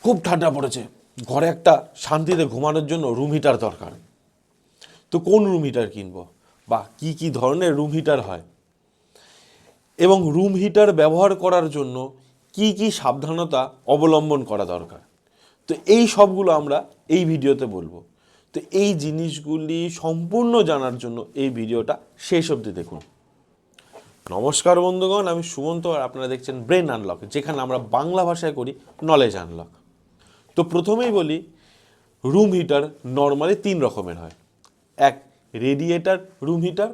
খুব ঠান্ডা পড়েছে, ঘরে একটা শান্তিতে ঘুমানোর জন্য রুম হিটার দরকার। তো কোন রুম হিটার কিনবো, বা কি কি ধরনের রুম হিটার হয়, এবং রুম হিটার ব্যবহার করার জন্য কি কি সাবধানতা অবলম্বন করা দরকার, তো এই সবগুলো আমরা এই ভিডিওতে বলবো। তো এই জিনিসগুলি সম্পূর্ণ জানার জন্য এই ভিডিওটা শেষ অবধি দেখুন। নমস্কার বন্ধুগণ, আমি সুমন্ত আর আপনারা দেখছেন ব্রেন আনলক, যেখানে আমরা বাংলা ভাষায় করি নলেজ আনলক। তো প্রথমেই বলি, রুম হিটার নর্মালি তিন রকমের হয়। এক, রেডিয়েটার রুম হিটার।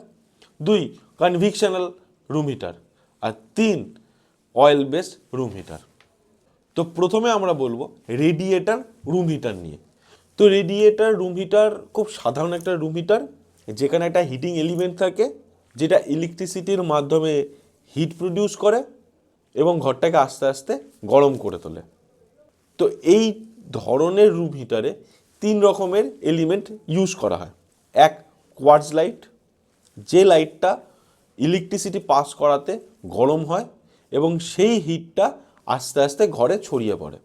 দুই, কনভেকশনাল রুম হিটার। আর তিন, অয়েল বেসড রুম হিটার। তো প্রথমে আমরা বলবো রেডিয়েটার রুম হিটার নিয়ে। তো রেডিয়েটার রুম হিটার খুব সাধারণ একটা রুম হিটার, যেখানে একটা হিটিং এলিমেন্ট থাকে, যেটা ইলেকট্রিসিটির মাধ্যমে হিট প্রডিউস করে এবং ঘরটাকে আস্তে আস্তে গরম করে তোলে। তো এই ধরনের রুম হিটারে তিন রকমের এলিমেন্ট ইউজ করা হয়। এক, কোয়ার্টজ লাইট, যে লাইটটা ইলেকট্রিসিটি পাস করাতে গরম হয় এবং সেই হিটটা আস্তে আস্তে ঘরে ছড়িয়ে পড়ে।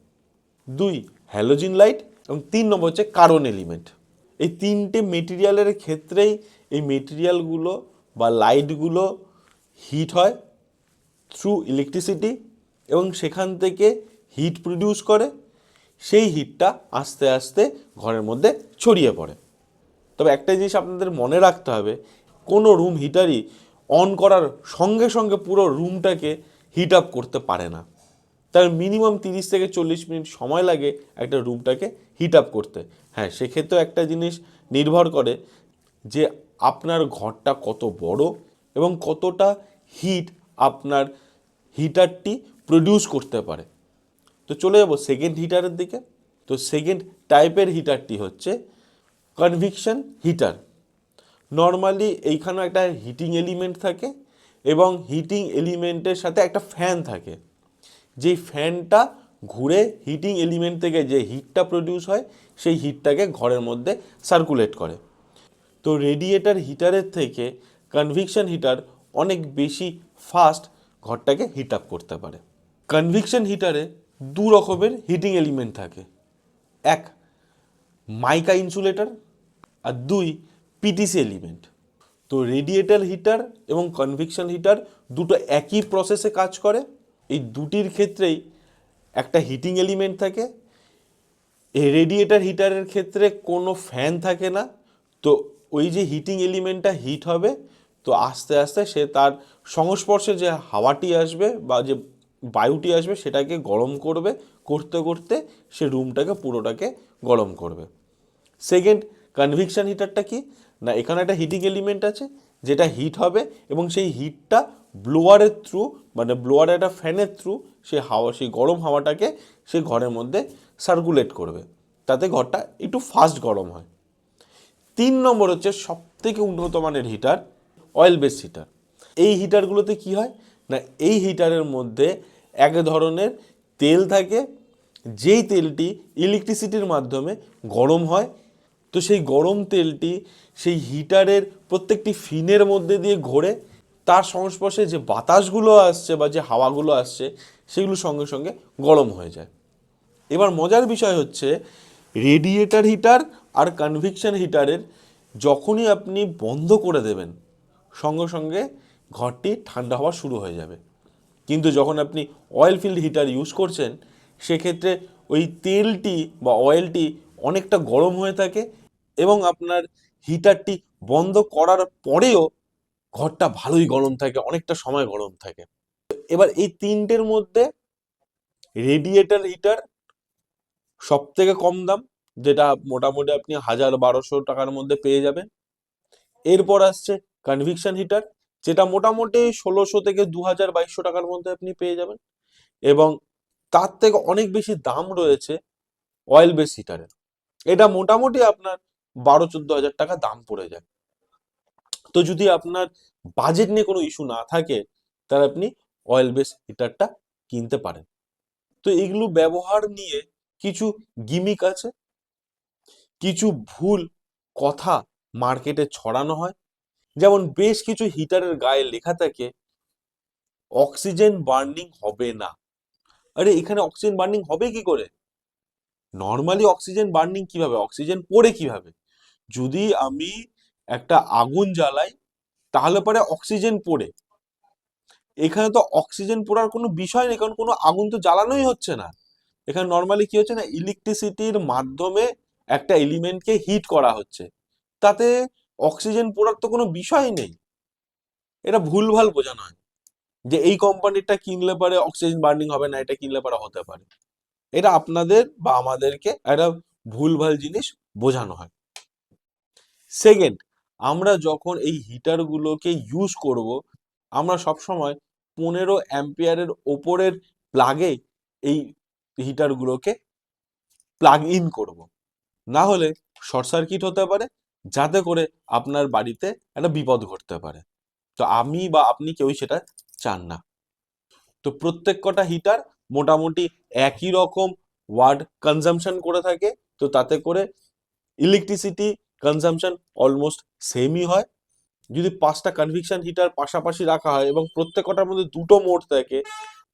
দুই, হ্যালোজিন লাইট। এবং তিন নম্বর হচ্ছে কার্বন এলিমেন্ট। এই তিনটে মেটেরিয়ালের ক্ষেত্রেই এই মেটেরিয়ালগুলো বা লাইটগুলো হিট হয় থ্রু ইলেকট্রিসিটি এবং সেখান থেকে হিট প্রডিউস করে, সেই হিটটা আস্তে আস্তে ঘরের মধ্যে ছড়িয়ে পড়ে। তবে একটা জিনিস আপনাদের মনে রাখতে হবে, কোনো রুম হিটারই অন করার সঙ্গে সঙ্গে পুরো রুমটাকে হিট আপ করতে পারে না। তার মিনিমাম 30 থেকে 40 মিনিট সময় লাগে একটা রুমটাকে হিট আপ করতে। হ্যাঁ, সেক্ষেত্রেও একটা জিনিস নির্ভর করে যে আপনার ঘরটা কত বড় এবং কতটা হিট আপনার হিটারটি প্রডিউস করতে পারে। তো চলে যাব সেকেন্ড হিটারের দিকে। তো সেকেন্ড টাইপের হিটারটি হচ্ছে কনভেকশন হিটার। নর্মালি এইখানেও একটা হিটিং এলিমেন্ট থাকে এবং হিটিং এলিমেন্টের সাথে একটা ফ্যান থাকে, যেই ফ্যানটা ঘুরে হিটিং এলিমেন্ট থেকে যে হিটটা প্রডিউস হয় সেই হিটটাকে ঘরের মধ্যে সার্কুলেট করে। তো রেডিয়েটার হিটারের থেকে কনভেকশন হিটার অনেক বেশি ফাস্ট ঘরটাকে হিট আপ করতে পারে। কনভেকশন হিটারে দু রকমের হিটিং এলিমেন্ট থাকে। এক, মাইকা ইনসুলেটর। আর দুই, পিটিসি এলিমেন্ট। তো রেডিয়েটার হিটার এবং কনভেকশন হিটার দুটো একই প্রসেসে কাজ করে। এই দুটির ক্ষেত্রেই একটা হিটিং এলিমেন্ট থাকে। এই রেডিয়েটার হিটারের ক্ষেত্রে কোনো ফ্যান থাকে না। তো ওই যে হিটিং এলিমেন্টটা হিট হবে, তো আস্তে আস্তে সে তার সংস্পর্শে যে হাওয়াটি আসবে বা যে বায়ুটি আসবে সেটাকে গরম করবে, করতে করতে সে রুমটাকে পুরোটাকে গরম করবে। সেকেন্ড, কনভেকশন হিটারটা কি না, এখানে একটা হিটিং এলিমেন্ট আছে যেটা হিট হবে এবং সেই হিটটা ব্লোয়ারের থ্রু, মানে ব্লোয়ারের একটা ফ্যানের থ্রু সে হাওয়া, সেই গরম হাওয়াটাকে সে ঘরের মধ্যে সার্কুলেট করবে, তাতে ঘরটা একটু ফাস্ট গরম হয়। তিন নম্বর হচ্ছে সব থেকে উন্নত মানের হিটার, অয়েল বেস হিটার। এই হিটারগুলোতে কি হয় না, এই হিটারের মধ্যে এক ধরনের তেল থাকে, যেই তেলটি ইলেকট্রিসিটির মাধ্যমে গরম হয়। তো সেই গরম তেলটি সেই হিটারের প্রত্যেকটি ফিনের মধ্যে দিয়ে ঘোরে, তার সংস্পর্শে যে বাতাসগুলো আসছে বা যে হাওয়াগুলো আসছে সেগুলো সঙ্গে সঙ্গে গরম হয়ে যায়। এবার মজার বিষয় হচ্ছে, রেডিয়েটার হিটার আর কনভেকশন হিটারের যখনই আপনি বন্ধ করে দেবেন সঙ্গে সঙ্গে ঘরটি ঠান্ডা হওয়া শুরু হয়ে যাবে। কিন্তু যখন আপনি অয়েল ফিল্ড হিটার ইউজ করছেন, সেক্ষেত্রে ওই তেলটি বা অয়েলটি অনেকটা গরম হয়ে থাকে এবং আপনার হিটারটি বন্ধ করার পরেও ঘরটা ভালোই গরম থাকে, অনেকটা সময় গরম থাকে। এবার এই তিনটের মধ্যে রেডিয়েটার হিটার সব থেকে কম দাম, যেটা মোটামুটি আপনি 1000-1200 টাকার মধ্যে পেয়ে যাবেন। এরপর আসছে কনভেকশন হিটার, যেটা মোটামুটি 1600 থেকে 2000-2200 টাকার মধ্যে আপনি পেয়ে যাবেন। এবং তার থেকে অনেক বেশি দাম রয়েছে অয়েল বেস হিটারের। এটা মোটামুটি আপনার 12-14 হাজার টাকা দাম পড়ে যায়। তো যদি আপনার বাজেট নিয়ে কোনো ইস্যু না থাকে, তাহলে আপনি অয়েল বেস হিটারটা কিনতে পারেন। তো এগুলো ব্যবহার নিয়ে কিছু গিমিক আছে, কিছু ভুল কথা মার্কেটে ছড়ানো হয়। যেমন বেশ কিছু হিটারের গায়ে লেখা থাকে অক্সিজেন বার্নিং হবে না। আরে এখানে অক্সিজেন বার্নিং হবে কি করে? নর্মালি অক্সিজেন বার্নিং কিভাবে, অক্সিজেন পড়ে কিভাবে? যদি আমি একটা আগুন জ্বালাই তাহলে পরে অক্সিজেন পড়ে, এখানে তো অক্সিজেন পড়ার কোনো বিষয় নেই, কারণ কোনো আগুন তো জ্বালানোই হচ্ছে না। এখানে নর্মালি কি হচ্ছে না, ইলেকট্রিসিটির মাধ্যমে একটা এলিমেন্টকে হিট করা হচ্ছে, তাতে অক্সিজেন পড়ার তো কোনো বিষয় নেই। এটা ভুলভাল বোঝানো হয় যে এই কোম্পানিটা কিনলে পরে অক্সিজেন বার্নিং হবে না, এটা কিনলে পরে হতে পারে। এটা আপনাদের বা আমাদেরকে একটা ভুলভাল জিনিস বোঝানো হয়। সেকেন্ড, আমরা যখন এই হিটার গুলোকে ইউজ করব, আমরা সবসময় 15 অ্যাম্পিয়ারের ওপরের প্লাগে এই হিটার গুলোকে প্লাগ ইন করব, না হলে শর্ট সার্কিট হতে পারে, যাতে করে আপনার বাড়িতে একটা বিপদ ঘটতে পারে। তো আমি বা আপনি কেউই সেটা চান না। তো প্রত্যেক কটা হিটার মোটামুটি একই রকম ওয়াট কনজাম্পশন করে থাকে, তো তাতে করে ইলেকট্রিসিটি কনজাম্পশন অলমোস্ট সেমই হয়। যদি 5টা কনভেকশন হিটার পাশাপাশি রাখা হয় এবং প্রত্যেক কটার মধ্যে দুটো মোড থাকে,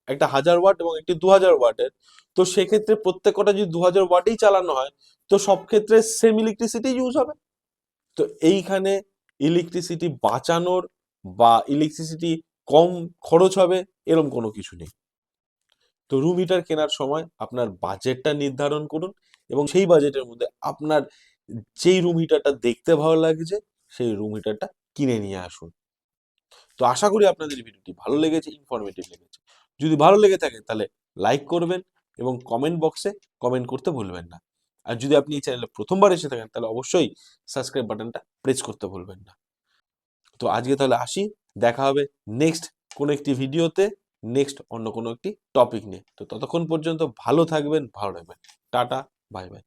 একটা 1000 ওয়াট এবং একটি 2000 ওয়াটের, তো সেক্ষেত্রে প্রত্যেক কটা যদি 2000 ওয়াটেই চালানো হয়, তো সব ক্ষেত্রে সেম ইলেকট্রিসিটি ইউজ হবে। তো এইখানে ইলেকট্রিসিটি বাঁচানোর বা ইলেকট্রিসিটি কম খরচ হবে এরকম কোনো কিছু নেই। তো রুম হিটার কেনার সময় আপনার বাজেটটা নির্ধারণ করুন এবং সেই বাজেটের মধ্যে আপনার যেই রুম হিটারটা দেখতে ভালো লাগছে সেই রুম হিটারটা কিনে নিয়ে আসুন। তো আশা করি আপনাদের এই ভিডিওটি ভালো লেগেছে, ইনফরমেটিভ লেগেছে। যদি ভালো লেগে থাকে তাহলে লাইক করবেন এবং কমেন্ট বক্সে কমেন্ট করতে ভুলবেন না। আর যদি আপনি এই চ্যানেলে প্রথমবার এসে থাকেন তাহলে অবশ্যই সাবস্ক্রাইব বাটনটা প্রেস করতে ভুলবেন না। তো আজকে তাহলে আসি, দেখা হবে নেক্সট কোনো একটি ভিডিওতে, নেক্সট অন্য কোনো একটি টপিক নিয়ে। তো ততক্ষণ পর্যন্ত ভালো থাকবেন, ভালো রাখবেন। Tata, bye bye.